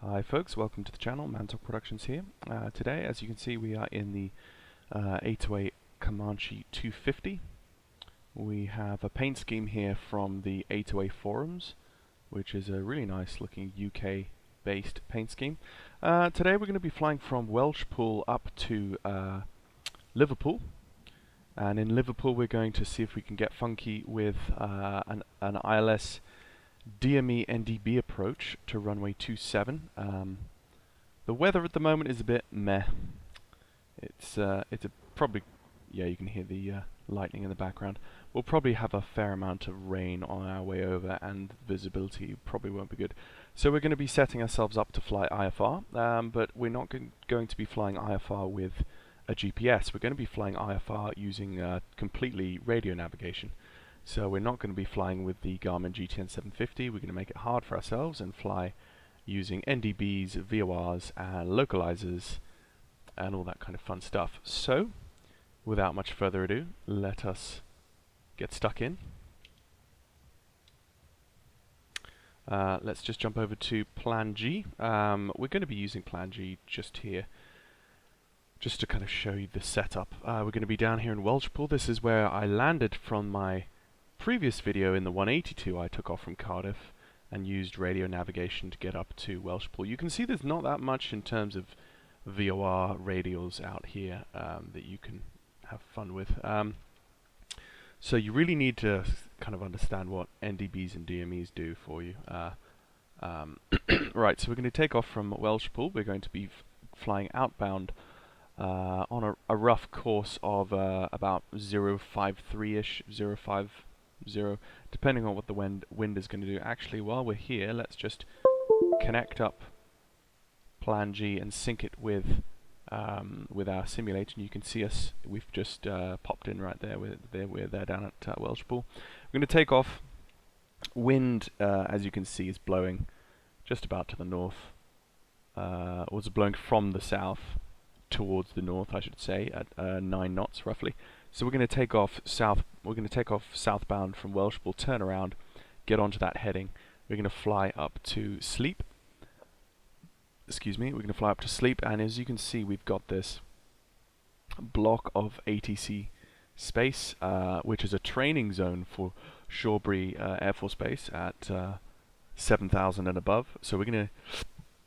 Hi folks, welcome to the channel. Mantok Productions here. Today, as you can see, we are in the A2A Comanche 250. We have a paint scheme here from the A2A forums, which is a really nice looking UK based paint scheme. Today we're going to be flying from Welshpool up to Liverpool, and in Liverpool we're going to see if we can get funky with an ILS DME NDB approach to runway 27. The weather at the moment is a bit meh. It's probably, yeah, you can hear the lightning in the background. We'll probably have a fair amount of rain on our way over, and visibility probably won't be good. So we're going to be setting ourselves up to fly IFR, but we're not going to be flying IFR with a GPS. We're going to be flying IFR using completely radio navigation. So we're not going to be flying with the Garmin GTN 750. We're going to make it hard for ourselves and fly using NDBs, VORs, and localizers, and all that kind of fun stuff. So, without much further ado, let us get stuck in. Let's just jump over to Plan G. We're going to be using Plan G just here, just to kind of show you the setup. We're going to be down here in Welshpool. This is where I landed from my previous video in the 182. I took off from Cardiff and used radio navigation to get up to Welshpool. You can see there's not that much in terms of VOR radials out here that you can have fun with. So you really need to kind of understand what NDBs and DMEs do for you. Right, so we're going to take off from Welshpool. We're going to be flying outbound on a rough course of about 053-ish, 050, depending on what the wind is going to do. Actually, while we're here, let's just connect up Plan G and sync it with our simulator. And you can see us. We've just popped in right there. We're there down at Welshpool. We're going to take off. Wind, as you can see, is blowing just about to the north. Or it's blowing from the south towards the north, I should say, at 9 knots roughly. So we're going to take off south. We're going to take off southbound from Welshpool, turn around, get onto that heading. We're going to fly up to Sleep. Excuse me. We're going to fly up to Sleep, and as you can see, we've got this block of ATC space, which is a training zone for Shawbury Air Force Base at 7,000 and above. So we're going to,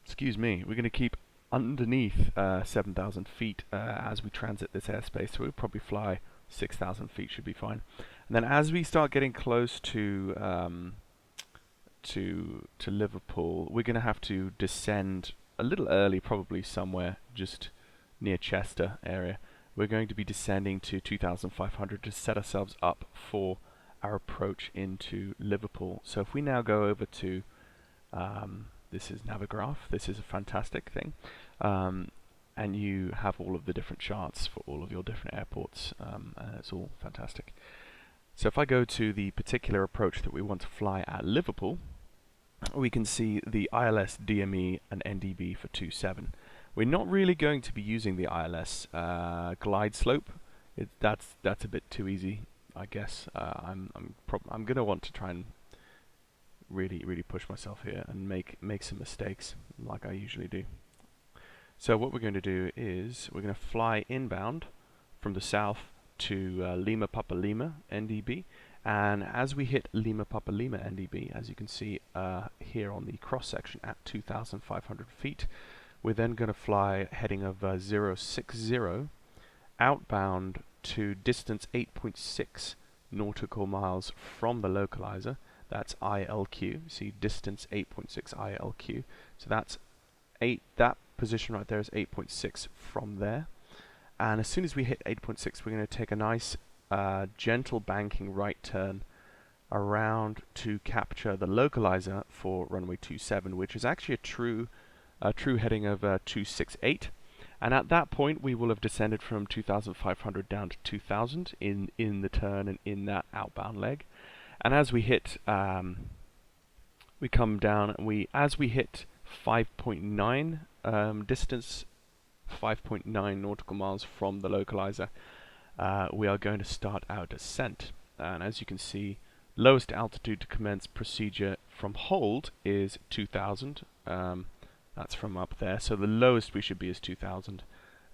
excuse me, we're going to keep underneath 7,000 feet as we transit this airspace. So we'll probably fly 6,000 feet, should be fine. And then as we start getting close to Liverpool, we're going to have to descend a little early, probably somewhere just near Chester area. We're going to be descending to 2,500 to set ourselves up for our approach into Liverpool. So if we now go over to this is Navigraph. This is a fantastic thing. And you have all of the different charts for all of your different airports. And it's all fantastic. So if I go to the particular approach that we want to fly at Liverpool, we can see the ILS, DME, and NDB for 27. We're not really going to be using the ILS glide slope. That's a bit too easy, I guess. I'm going to want to try and really push myself here and make some mistakes like I usually do. So what we're going to do is we're going to fly inbound from the south to Lima Papa Lima NDB, and as we hit Lima Papa Lima NDB, as you can see here on the cross section at 2,500 feet, we're then going to fly heading of 060 outbound to distance 8.6 nautical miles from the localizer. That's ILQ. See, distance 8.6 ILQ. So that's that position right there is 8.6 from there. And as soon as we hit 8.6, we're going to take a nice gentle banking right turn around to capture the localizer for runway 27, which is actually a true heading of 268. And at that point, we will have descended from 2,500 down to 2,000 in the turn and in that outbound leg. And as we hit, we come down, and as we hit 5.9 distance, 5.9 nautical miles from the localizer, we are going to start our descent. And as you can see, lowest altitude to commence procedure from hold is 2,000. That's from up there. So the lowest we should be is 2,000.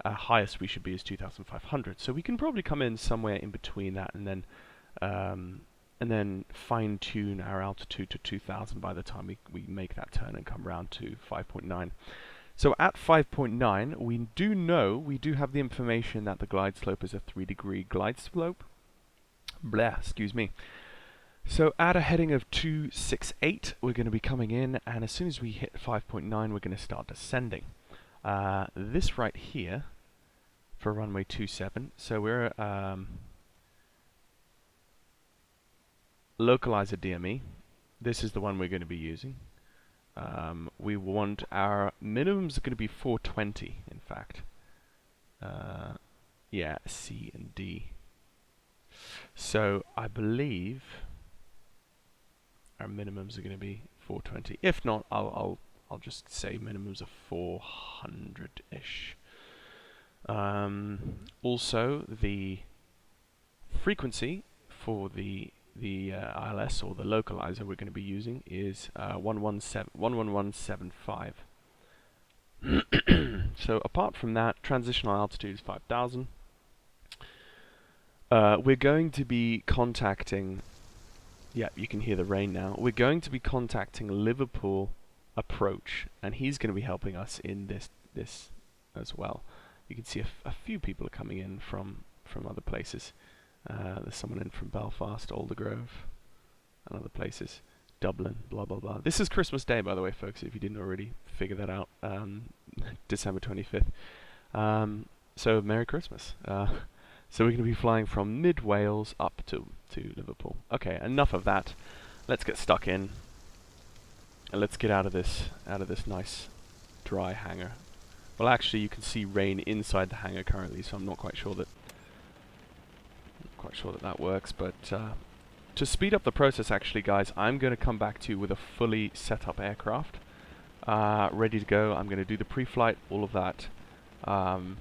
Highest we should be is 2,500. So we can probably come in somewhere in between that, and then fine-tune our altitude to 2,000 by the time we make that turn and come round to 5.9. So at 5.9, we do have the information that the glide slope is a 3-degree glide slope. Blah, excuse me. So at a heading of 268, we're going to be coming in, and as soon as we hit 5.9, we're going to start descending. This right here for runway 27. So we're localizer DME. This is the one we're going to be using. We want our minimums are going to be 420, in fact. Yeah, C and D. So I believe our minimums are going to be 420. If not, I'll just say minimums of 400-ish. Also, the frequency for the ILS or the localizer we're going to be using is 11175. So apart from that, transitional altitude is 5,000. We're going to be contacting, yeah, you can hear the rain now. We're going to be contacting Liverpool Approach, and he's going to be helping us in this as well. You can see a few people are coming in from other places. There's someone in from Belfast, Aldergrove, and other places. Dublin, blah blah blah. This is Christmas Day, by the way, folks, if you didn't already figure that out. December 25th. So Merry Christmas. So we're going to be flying from mid-Wales up to Liverpool. Okay, enough of that. Let's get stuck in. And let's get out of this nice dry hangar. Well, actually, you can see rain inside the hangar currently, so I'm not quite sure that that works. But to speed up the process, actually, guys, I'm going to come back to you with a fully set up aircraft, ready to go. I'm going to do the pre-flight, all of that, and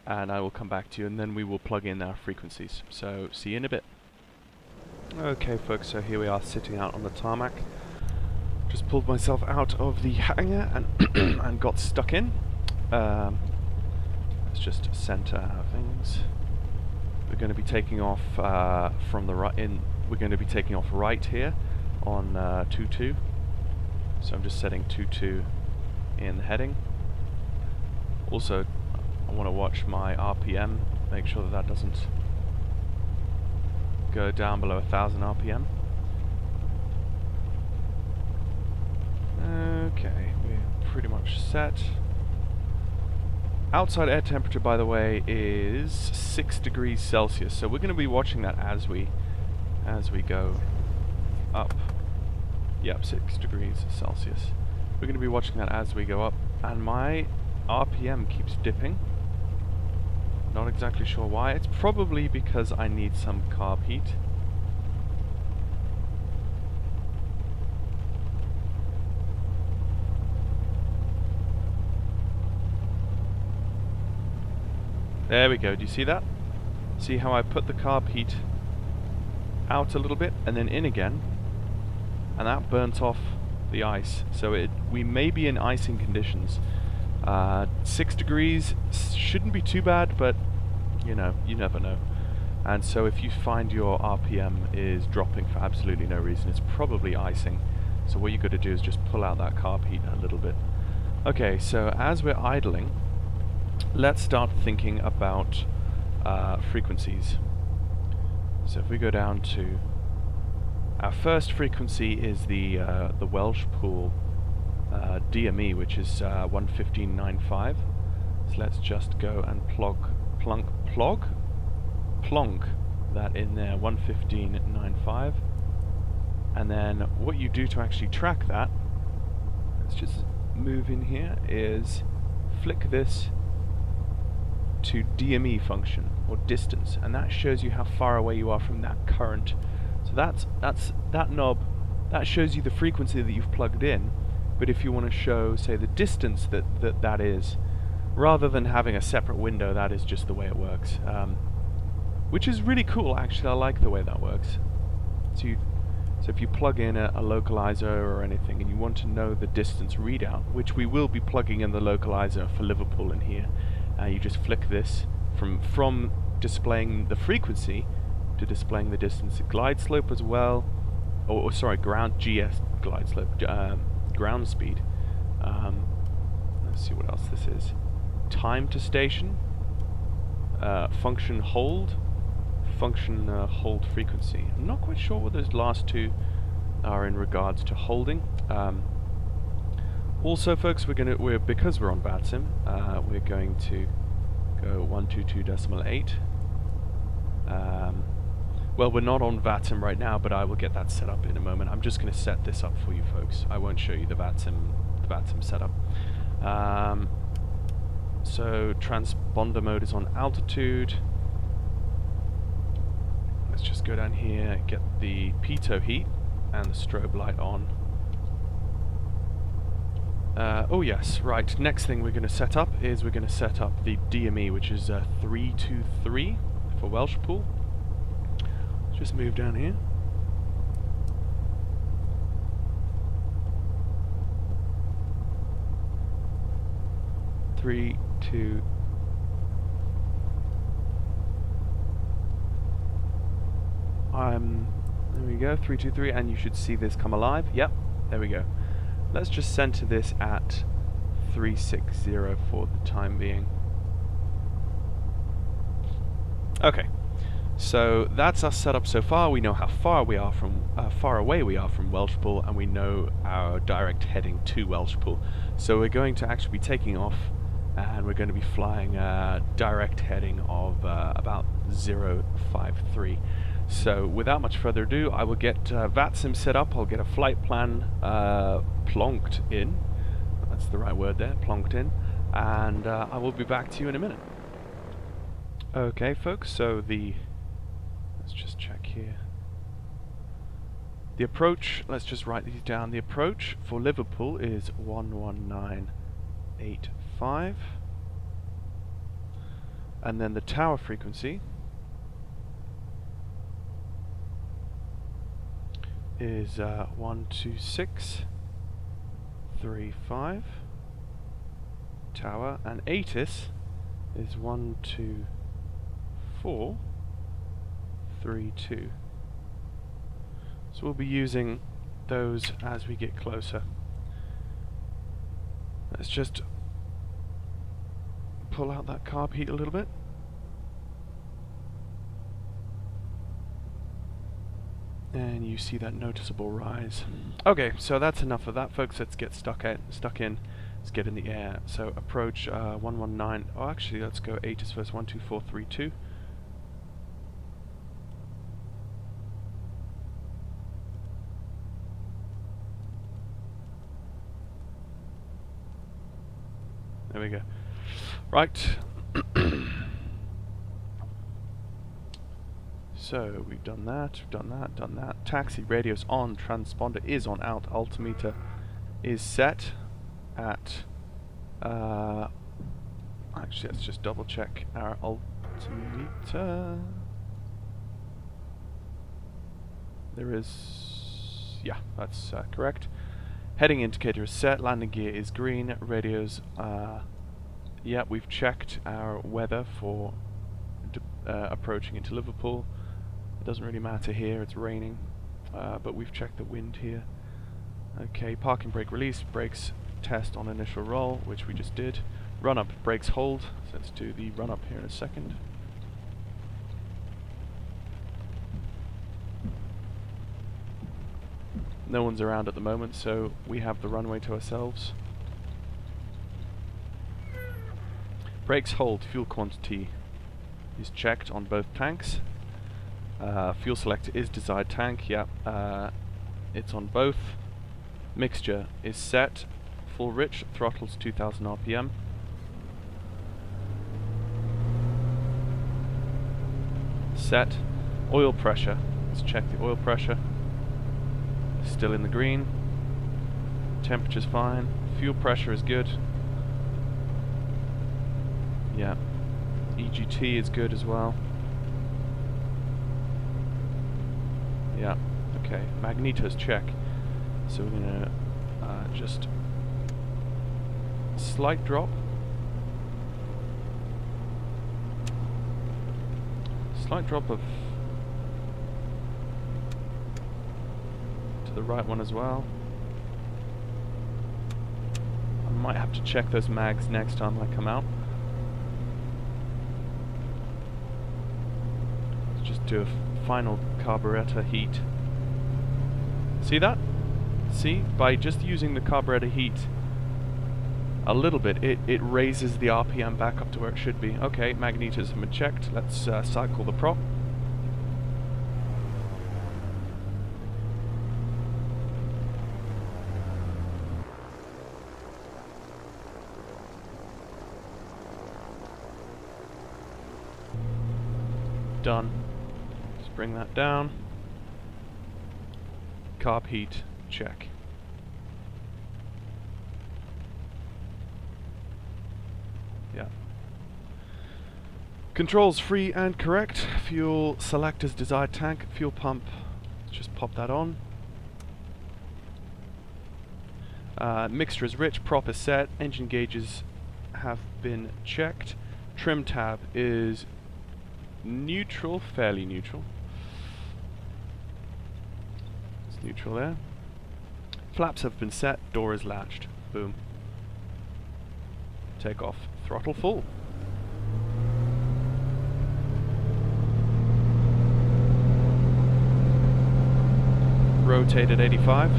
I will come back to you, and then we will plug in our frequencies. So see you in a bit. Okay, folks. So here we are, sitting out on the tarmac. Just pulled myself out of the hangar and and got stuck in. Let's just center our things. We're going to be taking off from the right. We're going to be taking off right here on 22. So I'm just setting 22 in the heading. Also, I want to watch my RPM. Make sure that that doesn't go down below 1,000 RPM. Okay, we're pretty much set. Outside air temperature, by the way, is 6 degrees Celsius. So we're going to be watching that as we go up. Yep, 6 degrees Celsius. We're going to be watching that as we go up, and my RPM keeps dipping. Not exactly sure why. It's probably because I need some carb heat. There we go. Do you see that? See how I put the carb heat out a little bit and then in again, and that burnt off the ice. So we may be in icing conditions. 6 degrees shouldn't be too bad, but you know, you never know. And so if you find your RPM is dropping for absolutely no reason, it's probably icing. So what you got to do is just pull out that carb heat a little bit. Okay, so as we're idling, let's start thinking about frequencies. So if we go down to our first frequency is the Welshpool DME, which is 115.95. So let's just go and plonk that in there, 115.95. And then what you do to actually track that, let's just move in here, is flick this to DME function, or distance, and that shows you how far away you are from that current. So that knob, that shows you the frequency that you've plugged in. But if you want to show, say, the distance that is, rather than having a separate window, that is just the way it works. Which is really cool, actually. I like the way that works. So you So if you plug in a localizer or anything and you want to know the distance readout, which we will be plugging in the localizer for Liverpool in here, you just flick this from displaying the frequency to displaying the distance. Glide slope as well, or sorry, ground GS glide slope, ground speed. Let's see what else this is. Time to station, function hold, function hold frequency. I'm not quite sure what those last two are in regards to holding. Also, folks, because we're on VATSIM, we're going to go 122.8. Well, we're not on VATSIM right now, but I will get that set up in a moment. I'm just going to set this up for you folks. I won't show you the VATSIM setup. So transponder mode is on altitude. Let's just go down here, get the pitot heat and the strobe light on. Oh yes, right, next thing we're going to set up is we're going to set up the DME, which is 323 for Welshpool. Let's just move down here. Three, two. There we go, 323, and you should see this come alive. Yep, there we go. Let's just center this at 360 for the time being. Okay, so that's our setup so far. We know how far we are from far away we are from Welshpool, and we know our direct heading to Welshpool. So we're going to actually be taking off, and we're going to be flying direct heading of about 053. So without much further ado, I will get VATSIM set up. I'll get a flight plan plonked in. That's the right word there, plonked in. And I will be back to you in a minute. Okay, folks, so let's just check here. The approach, let's just write these down. The approach for Liverpool is 11985. And then the tower frequency is 12635. Tower, and ATIS is 12432. So we'll be using those as we get closer. Let's just pull out that carb heat a little bit. And you see that noticeable rise. Okay, so that's enough of that, folks. Let's get stuck in. Let's get in the air. So approach 119. Oh, actually, let's go ATIS first. 12432. There we go. Right. So we've done that, done that. Taxi radio's on, transponder is on, out, altimeter is set at actually let's just double check our altimeter. There is, yeah, that's correct. Heading indicator is set, landing gear is green, radios yeah, we've checked our weather for approaching into Liverpool. Doesn't really matter here, it's raining, but we've checked the wind here. Okay, parking brake release, brakes test on initial roll, which we just did. Run up, brakes hold, so let's do the run up here in a second. No one's around at the moment, so we have the runway to ourselves. Brakes hold, fuel quantity is checked on both tanks. Fuel selector is desired tank, yeah, it's on both. Mixture is set, full rich, throttles 2000 RPM. Set. Oil pressure, let's check the oil pressure. Still in the green. Temperature's fine. Fuel pressure is good. Yeah. EGT is good as well. Yeah, Okay, magnetos check. So we're gonna just slight drop. Slight drop of to the right one as well. I might have to check those mags next time I come out. Let's just do a final carburetor heat. See that? See? By just using the carburetor heat a little bit, it raises the RPM back up to where it should be. Okay, magnetos have been checked. Let's cycle the prop. Done. Let's bring that down. Carb heat, check. Yeah. Controls free and correct. Fuel select as desired tank. Fuel pump. Let's just pop that on. Mixture is rich. Prop is set. Engine gauges have been checked. Trim tab is neutral, fairly neutral. It's neutral there. Flaps have been set. Door is latched. Boom. Take off. Throttle full. Rotate at 85.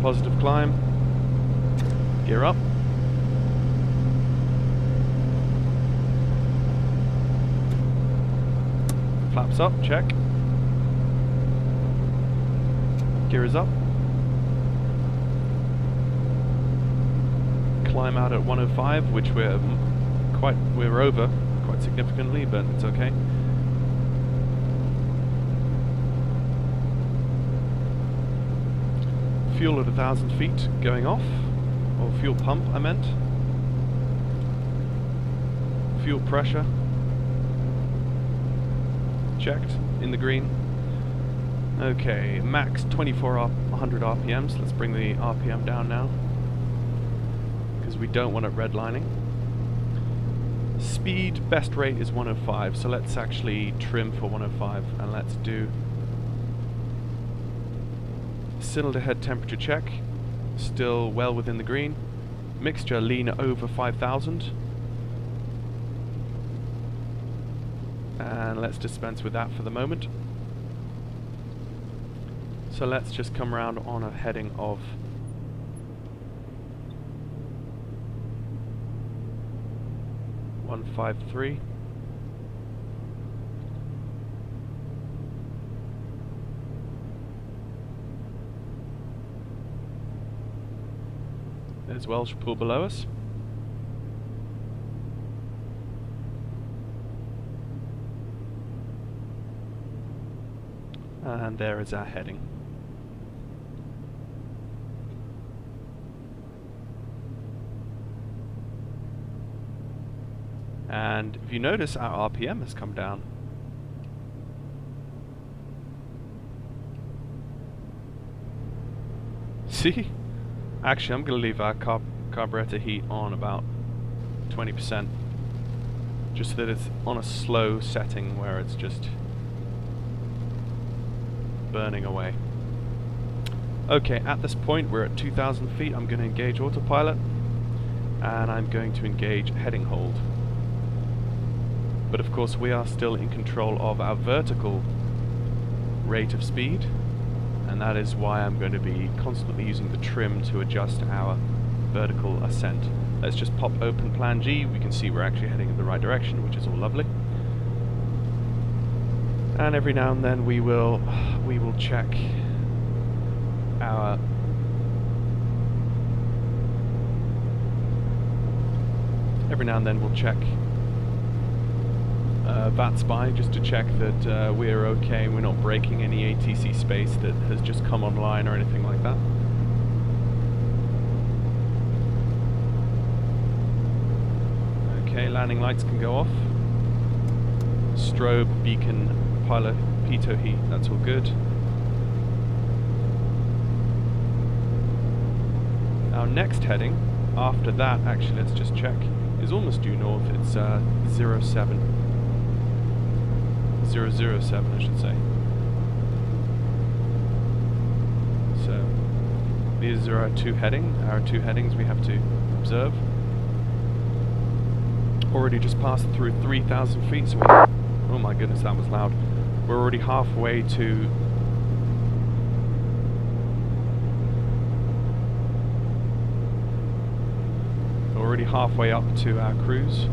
Positive climb. Gear up. Flaps up, check. Gear is up. Climb out at 105, which we're over quite significantly, but it's okay. Fuel at 1,000 feet going off, or fuel pump I meant. Fuel pressure checked, in the green. Okay, max 2400 RPMs. Let's bring the RPM down now, because we don't want it redlining. Speed, best rate is 105, so let's actually trim for 105, and let's do cylinder head temperature check. Still well within the green. Mixture lean over 5,000. And let's dispense with that for the moment. So let's just come around on a heading of 153. There's Welshpool below us. And there is our heading. And if you notice, our RPM has come down. See? Actually, I'm going to leave our carburetor heat on about 20%. Just so that it's on a slow setting where it's just burning away. Okay, at this point we're at 2,000 feet. I'm going to engage autopilot, and I'm going to engage heading hold. But of course we are still in control of our vertical rate of speed, and that is why I'm going to be constantly using the trim to adjust our vertical ascent. Let's just pop open plan G. We can see we're actually heading in the right direction, which is all lovely. And every now and then we will check our VATSIM just to check that we're okay and we're not breaking any ATC space that has just come online or anything like that. Okay, landing lights can go off. Strobe, beacon, pilot, pitot heat, that's all good. Our next heading, after that, actually let's just check, is almost due north. It's 007, I should say. So these are our two headings we have to observe. Already just passed through 3,000 feet, so oh my goodness, that was loud. We're already halfway to up to our cruise.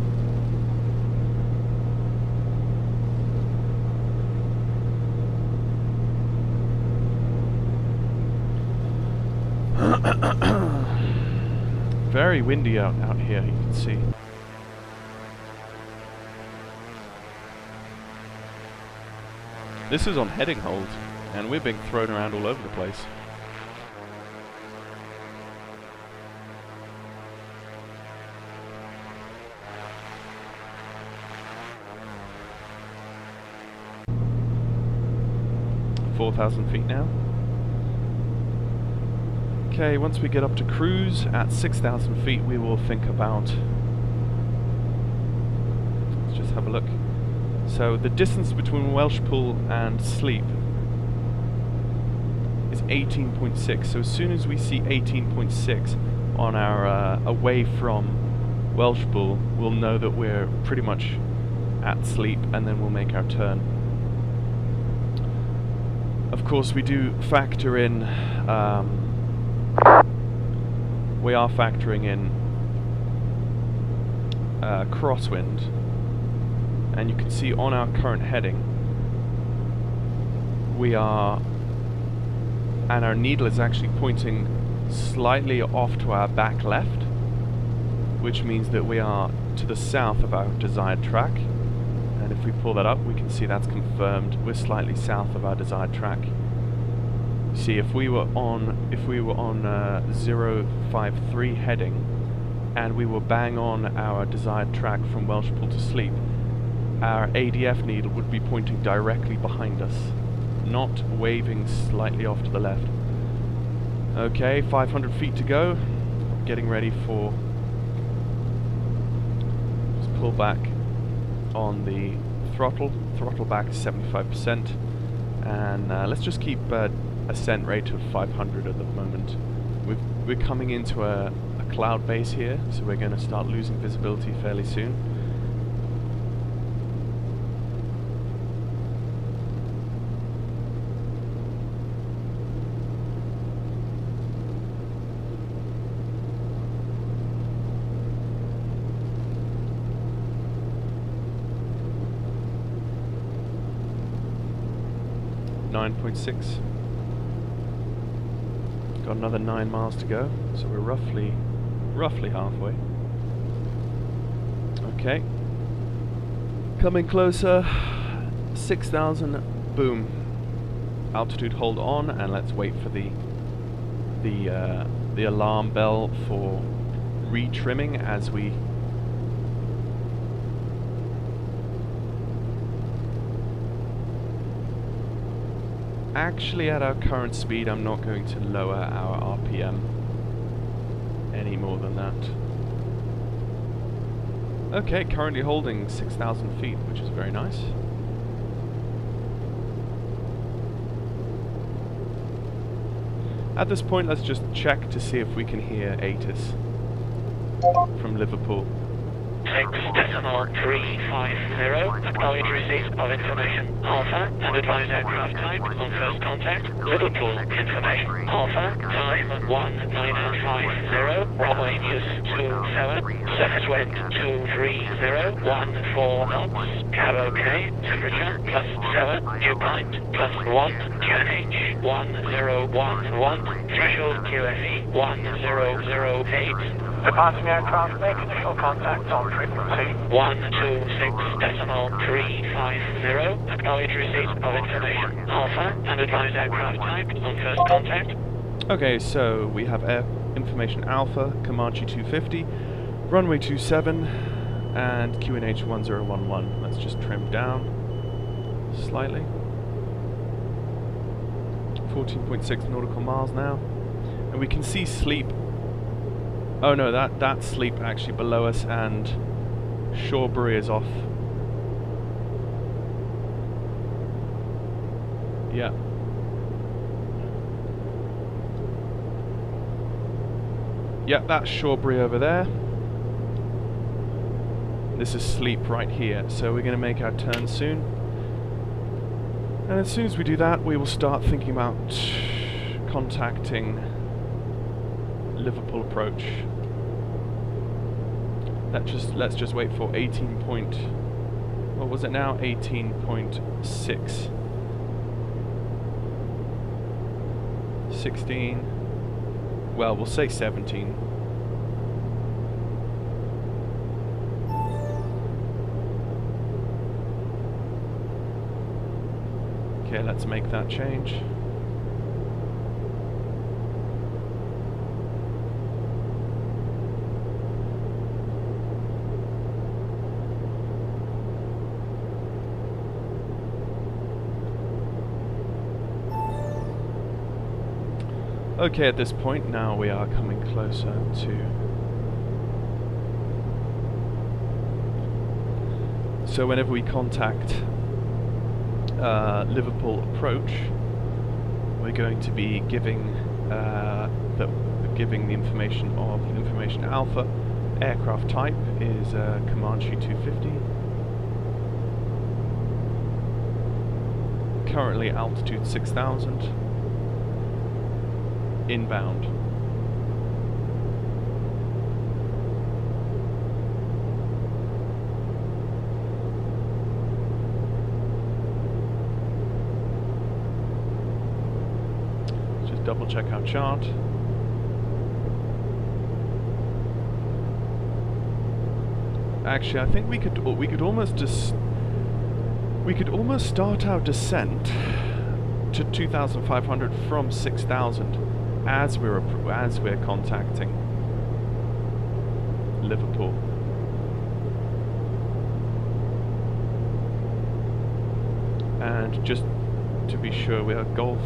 Very windy out here, you can see. This is on heading hold, and we're being thrown around all over the place. ,4,000 feet now. Okay, once we get up to cruise at 6,000 feet, we will think about... Let's just have a look. So the distance between Welshpool and Sleep is 18.6. So as soon as we see 18.6 on our away from Welshpool, we'll know that we're pretty much at Sleep, and then we'll make our turn. Of course, we do factor in. We are factoring in crosswind. And you can see on our current heading, we are, and our needle is actually pointing slightly off to our back left, which means that we are to the south of our desired track. And if we pull that up, we can see that's confirmed. We're slightly south of our desired track. See, if we were on 053 heading, and we were bang on our desired track from Welshpool to Sleep, our ADF needle would be pointing directly behind us, not waving slightly off to the left. Okay, 500 feet to go. Getting ready for... Just pull back on the throttle back to 75%, and let's just keep ascent rate of 500 at the moment. We're coming into a cloud base here, so we're going to start losing visibility fairly soon. .6. Got another 9 miles to go, so we're roughly halfway. Okay. Coming closer. 6,000. Boom. Altitude hold on, and let's wait for the alarm bell for retrimming as we. Actually, at our current speed, I'm not going to lower our RPM any more than that. Okay, currently holding 6,000 feet, which is very nice. At this point, let's just check to see if we can hear ATIS from Liverpool. 6.350, acknowledge receipt of information. Alpha, and advise aircraft type on first contact. Liverpool information. Alpha, time 1950, runway news 27, surface wind 230, 14 knots, cab OK, temperature +7, dew point +1, QNH 1011, threshold QFE 1008. Departing aircraft, make initial contact on frequency 126.350. Acknowledge receipt of information. Alpha, and advise aircraft type on first contact. Okay, so we have air information Alpha, Comanche 250, runway 27, And QNH 1011, let's just trim down slightly. 14.6 nautical miles now. And we can see sleep. Oh no, that's sleep actually below us, and Shorebury is off. Yeah. Yeah, that's Shorebury over there. This is sleep right here, so we're going to make our turn soon. And as soon as we do that, we will start thinking about contacting Liverpool approach. Let's just wait for 18 point. What was it now? 18.6. 16. Well, we'll say 17. Okay, let's make that change. Okay, at this point now we are coming closer to... So whenever we contact Liverpool approach, we're going to be giving the information of information alpha. Aircraft type is Comanche 250. Currently altitude 6,000. Inbound. Just double check our chart. Actually, I think we could almost start our descent to 2,500 from 6,000 as we're contacting Liverpool. And just to be sure, we are Golf,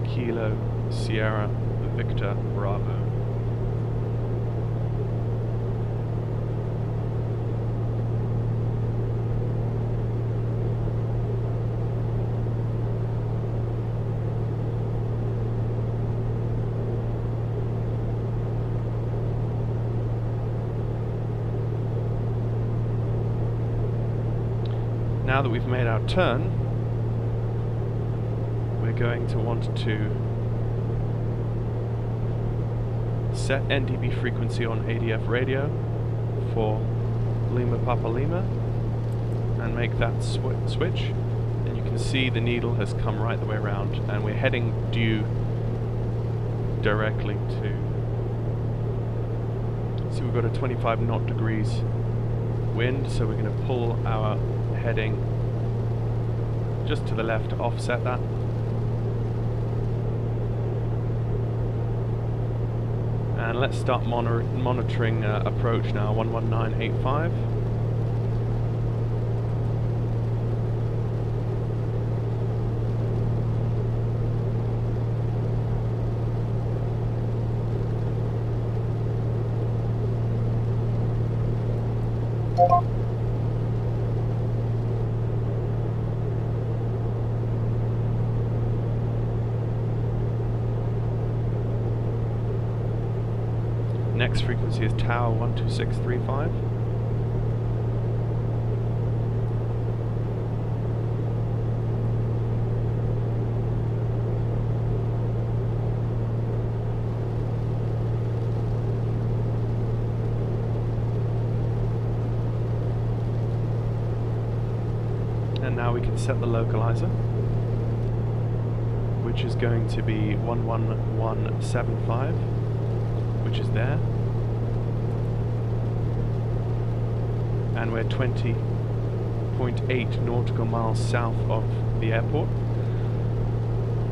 Kilo, Sierra, Victor, Bravo. Now that we've made our turn, we're going to want to set NDB frequency on ADF radio for Lima Papa Lima and make that switch. And you can see the needle has come right the way around, and we're heading due directly to... So we've got a 25 knot degrees wind, so we're going to pull our heading just to the left to offset that. And let's start monitoring approach now, 11985. Next frequency is Tower 12635. And now we can set the localizer, which is going to be 11175, which is there. And we're 20.8 nautical miles south of the airport.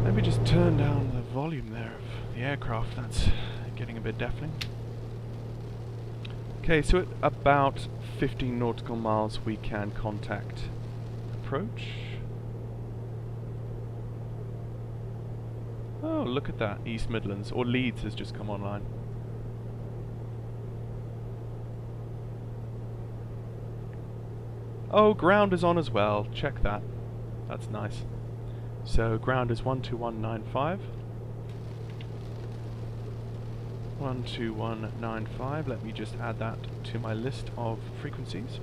Let me just turn down the volume there of the aircraft, that's getting a bit deafening. Okay, so at about 15 nautical miles we can contact approach. Oh, look at that, East Midlands, or Leeds has just come online. Oh, ground is on as well, check that. That's nice. So ground is 12195. 12195, let me just add that to my list of frequencies.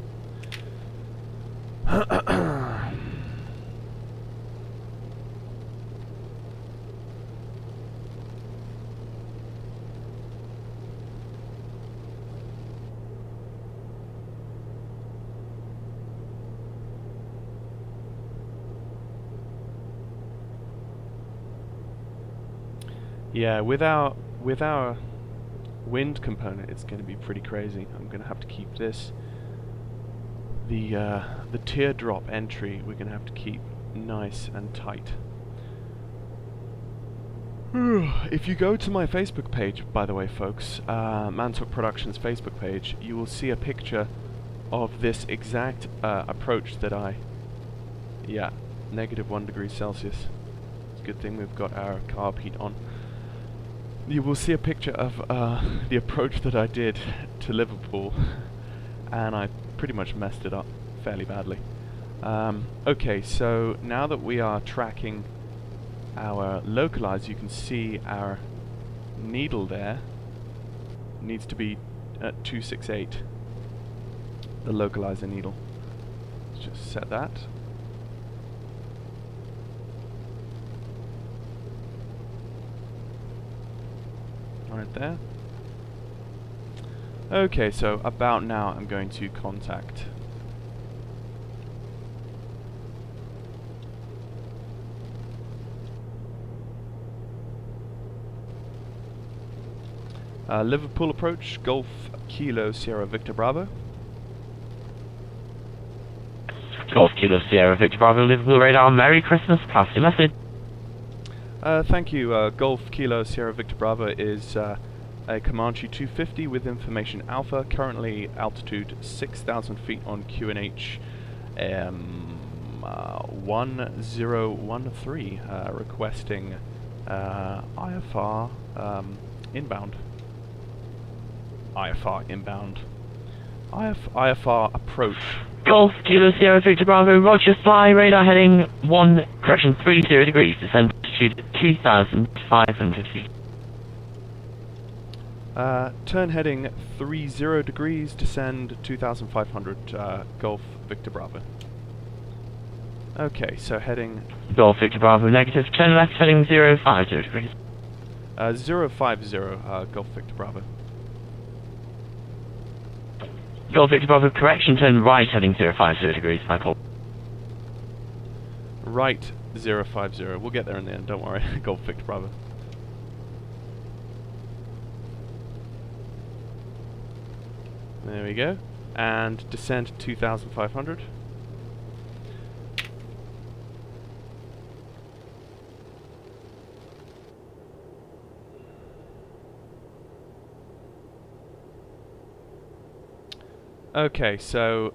Yeah, with our wind component, it's going to be pretty crazy. I'm going to have to keep this. The teardrop entry, we're going to have to keep nice and tight. If you go to my Facebook page, by the way, folks, Mantalk Productions Facebook page, you will see a picture of this exact approach that yeah, -1 degree Celsius. It's a good thing we've got our carb heat on. You will see a picture of the approach that I did to Liverpool, and I pretty much messed it up fairly badly. Okay, so now that we are tracking our localizer, you can see our needle there needs to be at 268, the localizer needle. Let's just set that. Right there. Okay, so about now I'm going to contact Liverpool approach, Golf Kilo Sierra Victor Bravo. Golf Kilo Sierra Victor Bravo, Liverpool Radar, Merry Christmas, pass your message. Thank you. Golf Kilo Sierra Victor Bravo is a Comanche 250 with information alpha, currently altitude 6,000 feet on QNH 1013, requesting IFR inbound. IFR inbound. IFR approach. Golf Kilo Sierra Victor Bravo, Roger, fly radar heading 30 degrees, descend altitude 2,500 feet. Turn heading 30 degrees, descend 2,500, Golf Victor Bravo. Okay, so heading... Golf Victor Bravo, negative, turn left heading 050 degrees. 050, Golf Victor Bravo. Golf Victor Bravo, correction, turn right heading 050 degrees, I call. Right 050, we'll get there in the end, don't worry. Golf Victor Bravo. There we go. And descend 2,500. Okay, so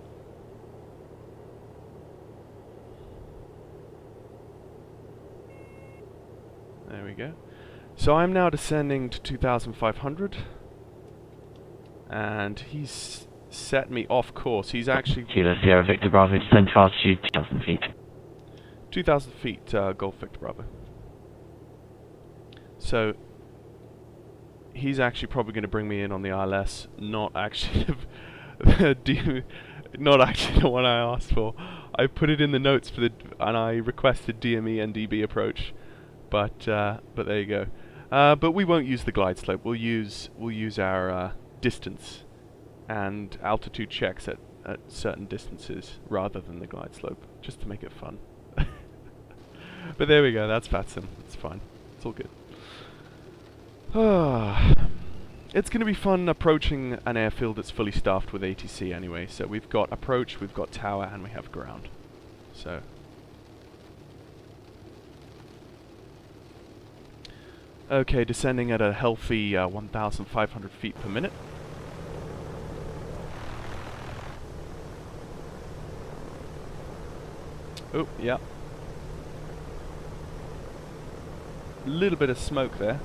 there we go. So I'm now descending to 2,500, and he's set me off course. He's actually Kilo Sierra Victor Bravo, descend to altitude 2,000 feet. 2,000 feet, Golf Victor Bravo. So he's actually probably going to bring me in on the ILS, not actually not actually the one I asked for. I put it in the notes for and I requested DME and DB approach, but there you go. But we won't use the glide slope. We'll use our distance and altitude checks at certain distances rather than the glide slope, just to make it fun. But there we go. That's VATSIM. It's fine. It's all good. It's going to be fun approaching an airfield that's fully staffed with ATC anyway. So we've got approach, we've got tower, and we have ground. So okay, descending at a healthy 1,500 feet per minute. Oh, yeah. Little bit of smoke there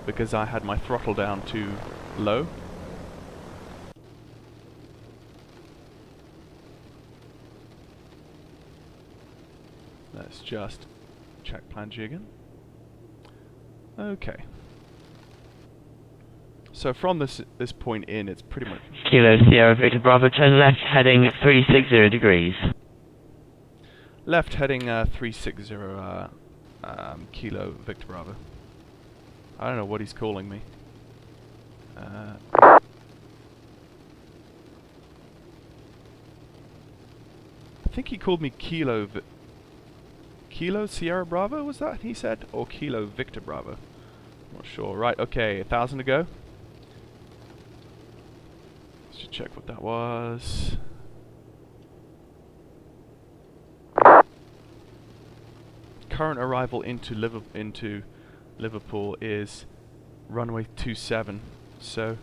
because I had my throttle down too low. Let's just check plan G again. Okay. So from this point in, it's pretty much Kilo Sierra Victor Bravo, turn left heading 360 degrees. left heading 360 Kilo Victor Bravo. I don't know what he's calling me. I think he called me Kilo Sierra Bravo, was that he said? Or Kilo Victor Bravo? I'm not sure. Right, okay, 1,000 to go. Let's just check what that was. Current arrival into Liverpool is runway 27, so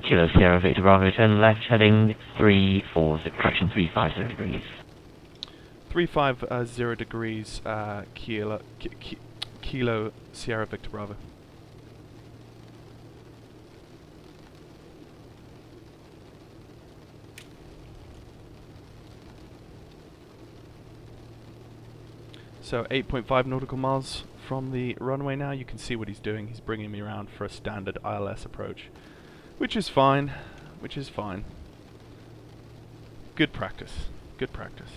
Kilo Sierra Victor Bravo, turn left heading 340, correction 350 degrees. 350 degrees, Kilo Sierra Victor Bravo. So 8.5 nautical miles from the runway now. You can see what he's doing. He's bringing me around for a standard ILS approach, which is fine. Which is fine. Good practice. Good practice.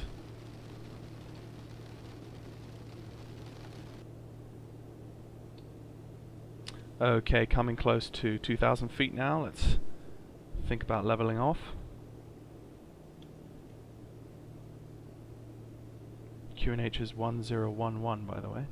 Okay, coming close to 2,000 feet now. Let's think about leveling off. QNH is 1011, by the way.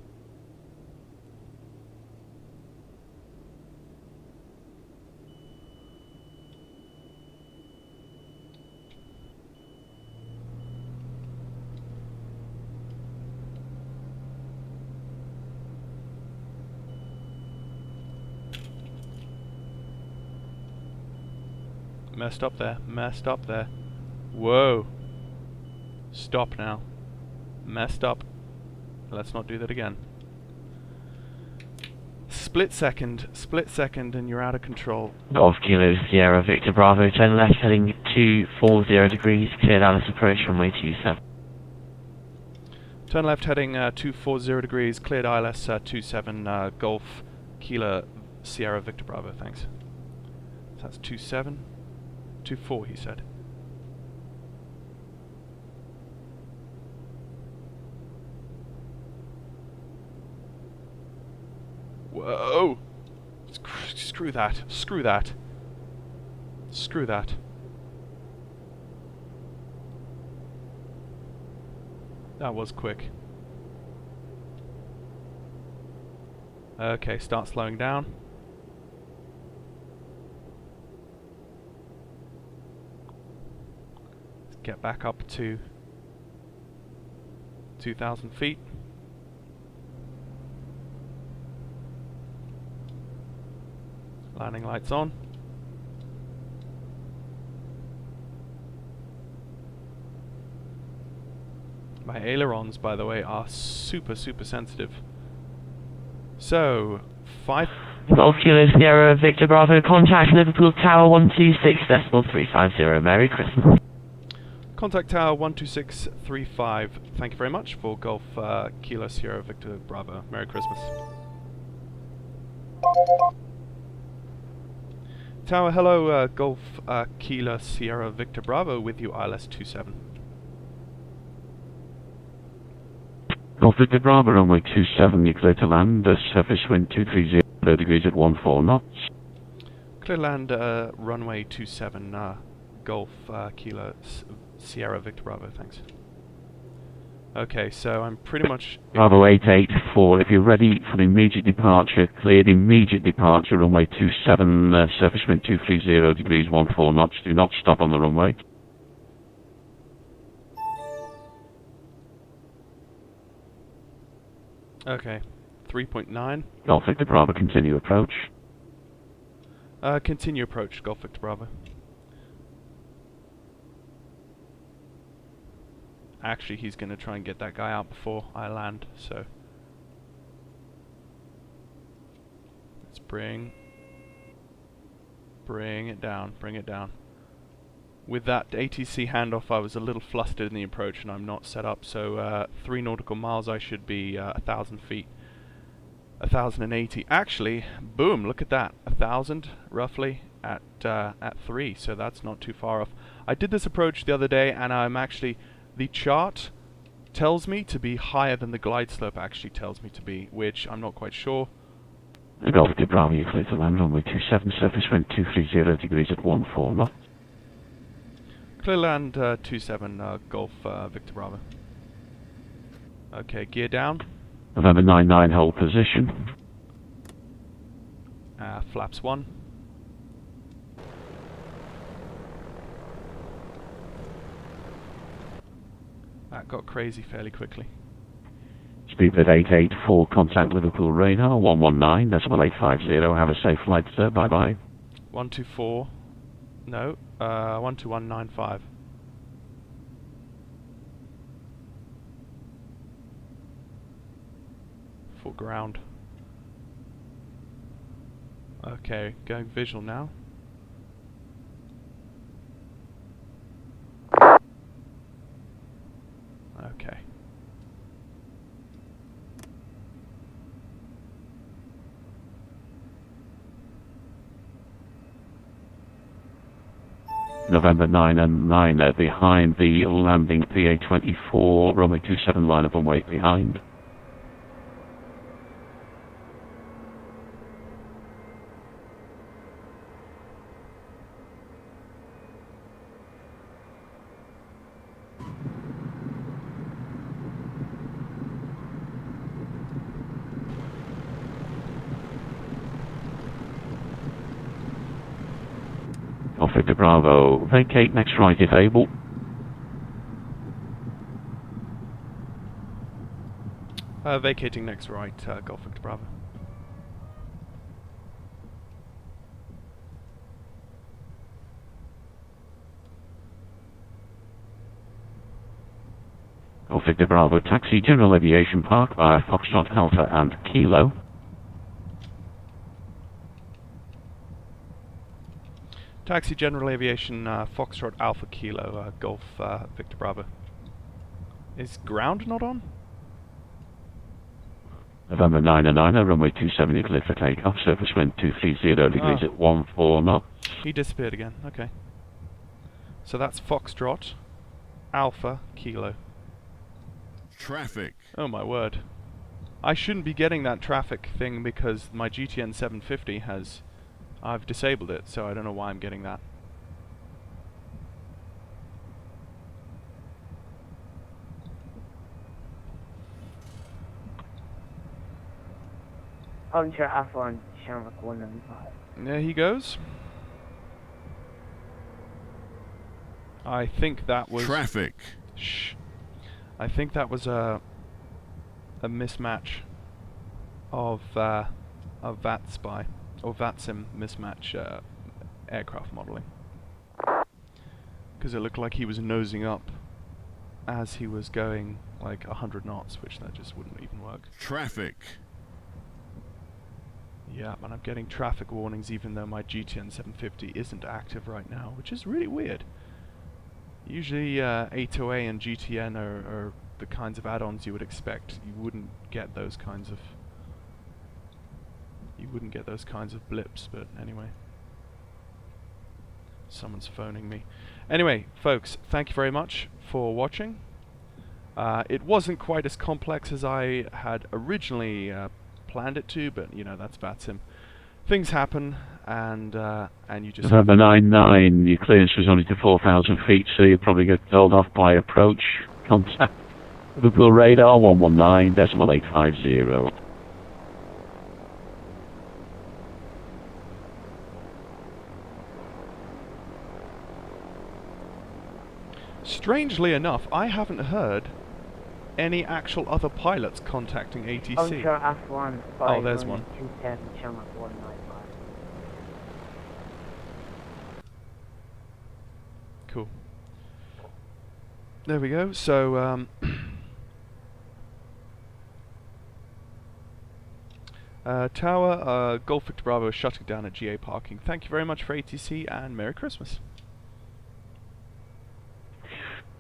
Messed up there, messed up there. Whoa. Stop now. Messed up. Let's not do that again. Split second, and you're out of control. Golf Kilo Sierra Victor Bravo, turn left heading 240 degrees, cleared Alice approach runway 27. Turn left heading 240 degrees, cleared ILS 27, Golf Kilo Sierra Victor Bravo, thanks. So that's 27, 24 he said. Whoa! Screw that. Screw that. Screw that. That was quick. Okay, start slowing down. Let's get back up to 2,000 feet. Landing lights on. My ailerons, by the way, are super sensitive. So, Golf Kilo Sierra Victor Bravo, contact Liverpool Tower 126.350. Merry Christmas. Contact Tower 12635. Thank you very much for Golf Kilo Sierra Victor Bravo. Merry Christmas. Tower, hello, Golf Kilo Sierra Victor Bravo with you, ILS 27. Golf Victor Bravo, runway 27, you clear to land, surface wind 230 degrees at 14 knots. Clear land, runway 27, Golf Kilo Sierra Victor Bravo, thanks. Okay, so I'm pretty much... Bravo 884, if you're ready for immediate departure, cleared immediate departure, runway 27, surface wind 230 degrees 14 knots, do not stop on the runway. Okay, 3.9. Golf Victor Bravo, continue approach. Continue approach, Golf Victor Bravo. Actually, he's going to try and get that guy out before I land, so... Let's bring it down, bring it down. With that ATC handoff, I was a little flustered in the approach, and I'm not set up, so 3 nautical miles, I should be 1,000 feet. 1,080. Actually, boom, look at that. 1,000, roughly, at 3, so that's not too far off. I did this approach the other day, and I'm actually... The chart tells me to be higher than the glide slope actually tells me to be, which I'm not quite sure. Golf Victor Bravo, you clear to land runway 27, surface wind 230 degrees at 14 knots. Clear land 27, Golf Victor Bravo. Okay, gear down. November 99, hold position. Flaps 1. That got crazy fairly quickly. Speed at 884, contact Liverpool Radar 119.850. Have a safe flight, sir. Bye bye. 124. No, 12195. Full ground. Okay, going visual now. Okay. November 9 and 9 behind the landing PA24, runway 27 line up and wait behind. Golf Victor Bravo, vacate next right if able. Vacating next right, Golf Victor Bravo. Golf Victor Bravo, taxi General Aviation Park via Foxtrot Alpha and Kilo. Taxi General Aviation, Foxtrot Alpha Kilo, Golf Victor Bravo. Is ground not on? November 9 and 9, runway 27 cleared for takeoff, surface wind 230 degrees at 14 knots. He disappeared again, okay. So that's Foxtrot Alpha Kilo. Traffic. Oh my word. I shouldn't be getting that traffic thing because my GTN 750 has... I've disabled it, so I don't know why I'm getting that. Ultra F1, Shamrock 195. There he goes. I think that was... Traffic. Shh. I think that was a mismatch of VATSPY. Or VATSIM mismatch aircraft modeling. Because it looked like he was nosing up as he was going like 100 knots, which that just wouldn't even work. Traffic. Yeah, and I'm getting traffic warnings even though my GTN 750 isn't active right now, which is really weird. Usually A2A and GTN are the kinds of add-ons you would expect. You wouldn't get those kinds of... You wouldn't get those kinds of blips, but anyway. Someone's phoning me. Anyway, folks, thank you very much for watching. It wasn't quite as complex as I had originally planned it to, but you know, that's VATSIM. Things happen, and you just... November 9-9, your clearance was only to 4,000 feet, so you'll probably get told off by approach. Contact Liverpool Radar 119.850. Strangely enough, I haven't heard any actual other pilots contacting ATC. Ultra F1, Oh, there's one. 27, Shamrock 195. there we go. So Tower, Golf Victor Bravo is shutting down at GA parking. Thank you very much for ATC and Merry Christmas.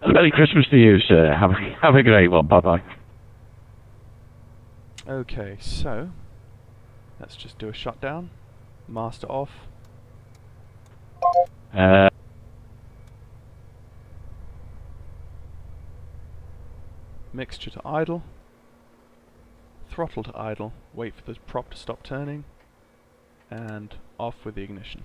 Merry Christmas to you, sir. Have a great one. Bye-bye. Okay, so let's just do a shutdown. Master off. Mixture to idle. Throttle to idle. Wait for the prop to stop turning. And off with the ignition.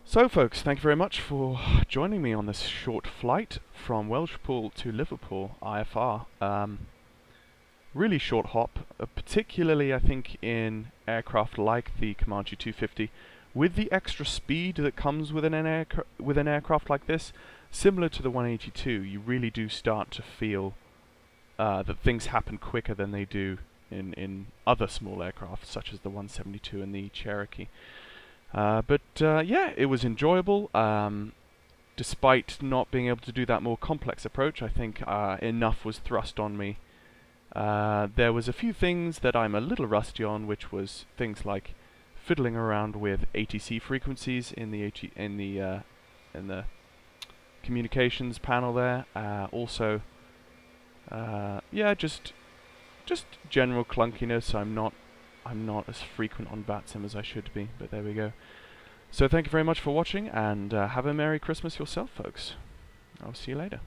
So folks, thank you very much for joining me on this short flight from Welshpool to Liverpool, IFR. Really short hop, particularly I think in aircraft like the Comanche 250, with the extra speed that comes with an aircraft like this, similar to the 182, you really do start to feel that things happen quicker than they do in other small aircraft, such as the 172 and the Cherokee. But yeah, it was enjoyable. Despite not being able to do that more complex approach, I think enough was thrust on me. There was a few things that I'm a little rusty on, which was things like fiddling around with ATC frequencies in the communications panel there. Also, yeah, just general clunkiness. I'm not as frequent on VATSIM as I should be, but there we go. So thank you very much for watching, and have a Merry Christmas yourself, folks. I'll see you later.